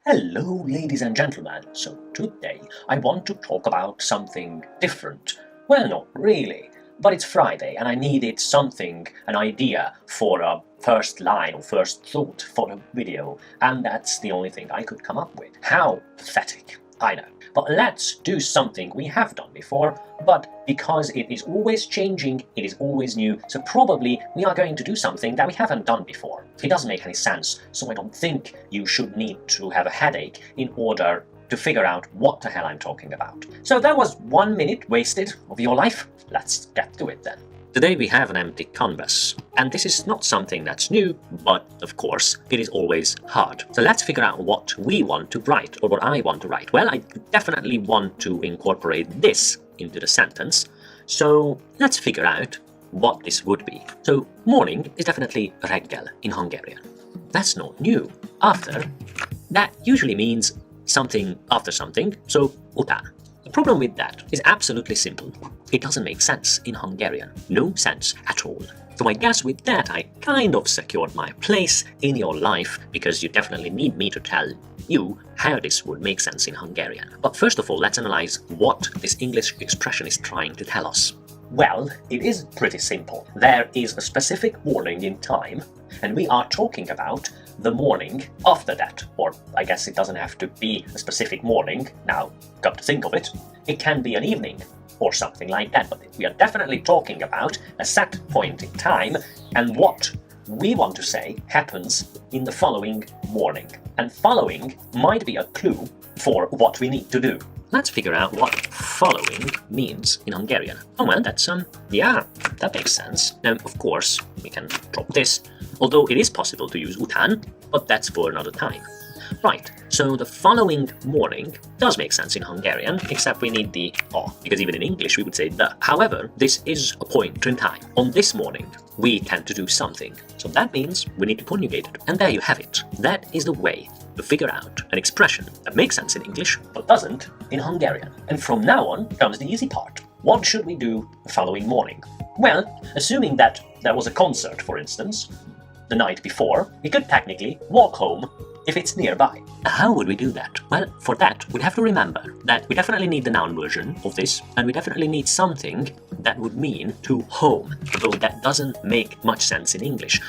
Hello, ladies and gentlemen. So today I want to talk about something different. Well, not really, but it's Friday and I needed something, an idea for a first line or first thought for a video, and that's the only thing I could come up with. How pathetic, I know. But let's do something we have done before, but because it is always changing, it is always new, so probably we are going to do something that we haven't done before. It doesn't make any sense, so I don't think you should need to have a headache in order to figure out what the hell I'm talking about. So that was 1 minute wasted of your life. Let's get to it then. Today we have an empty canvas, and this is not something that's new, but of course it is always hard. So let's figure out what we want to write, or what I want to write. Well, I definitely want to incorporate this into the sentence, so let's figure out what this would be. So morning is definitely reggel in Hungarian. That's not new. After, that usually means something after something, so után. The problem with that is absolutely simple. It doesn't make sense in Hungarian. No sense at all. So I guess with that I kind of secured my place in your life, because you definitely need me to tell you how this would make sense in Hungarian. But first of all, let's analyze what this English expression is trying to tell us. Well, it is pretty simple. There is a specific morning in time, and we are talking about the morning after that. Or I guess it doesn't have to be a specific morning, now come to think of it. It can be an evening or something like that, but we are definitely talking about a set point in time, and what we want to say happens in the following morning. And following might be a clue for what we need to do. Let's figure out what following means in Hungarian. Oh well, that's yeah, that makes sense. Now, of course, we can drop this, although it is possible to use után, but that's for another time. Right, so the following morning does make sense in Hungarian, except we need the because even in English we would say the. However, this is a point in time. On this morning, we tend to do something, so that means we need to conjugate it. And there you have it. That is the way to figure out an expression that makes sense in English, but doesn't in Hungarian. And from now on comes the easy part. What should we do the following morning? Well, assuming that there was a concert, for instance, the night before, we could technically walk home if it's nearby. How would we do that? Well, for that, we'd have to remember that we definitely need the noun version of this, and we definitely need something that would mean to home, though that doesn't make much sense in English.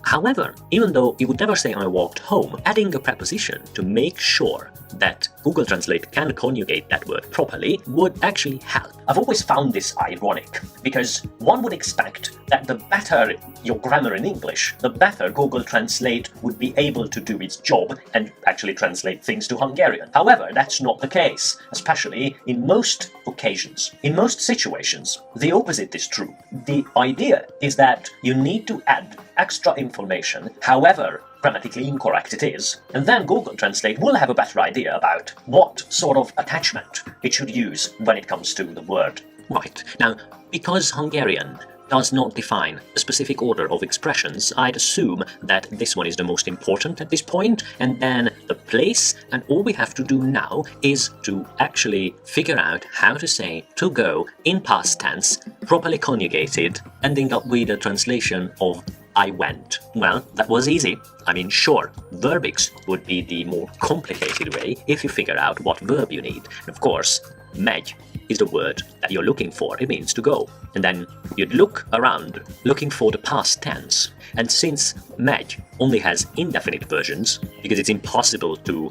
However, even though you would never say I walked home, adding a preposition to make sure that Google Translate can conjugate that word properly would actually help. I've always found this ironic, because one would expect that the better your grammar in English, the better Google Translate would be able to do its job and actually translate things to Hungarian. However, that's not the case, especially in most occasions. In most situations, the opposite is true. The idea is that you need to add extra information, however grammatically incorrect it is, and then Google Translate will have a better idea about what sort of attachment it should use when it comes to the word. Right, now, because Hungarian does not define a specific order of expressions, I'd assume that this one is the most important at this point, and then the place, and all we have to do now is to actually figure out how to say to go in past tense, properly conjugated, ending up with a translation of I went. Well, that was easy. I mean, sure, verbix would be the more complicated way if you figure out what verb you need. And of course, megy is the word that you're looking for. It means to go. And then you'd look around looking for the past tense. And since megy only has indefinite versions, because it's impossible to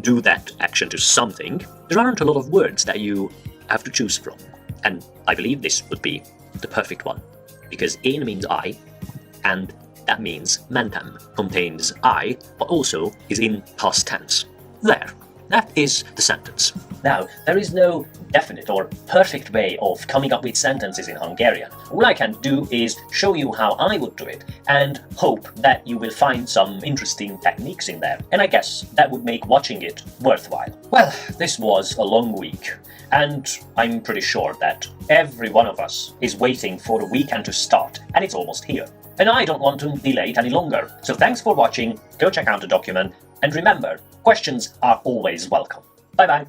do that action to something, there aren't a lot of words that you have to choose from. And I believe this would be the perfect one, because én means I, and that means mentem contains I, but also is in past tense. There. That is the sentence. Now, there is no definite or perfect way of coming up with sentences in Hungarian. All I can do is show you how I would do it, and hope that you will find some interesting techniques in there. And I guess that would make watching it worthwhile. Well, this was a long week, and I'm pretty sure that every one of us is waiting for the weekend to start, and it's almost here. And I don't want to delay it any longer. So thanks for watching, go check out the document, and remember, questions are always welcome. Bye bye.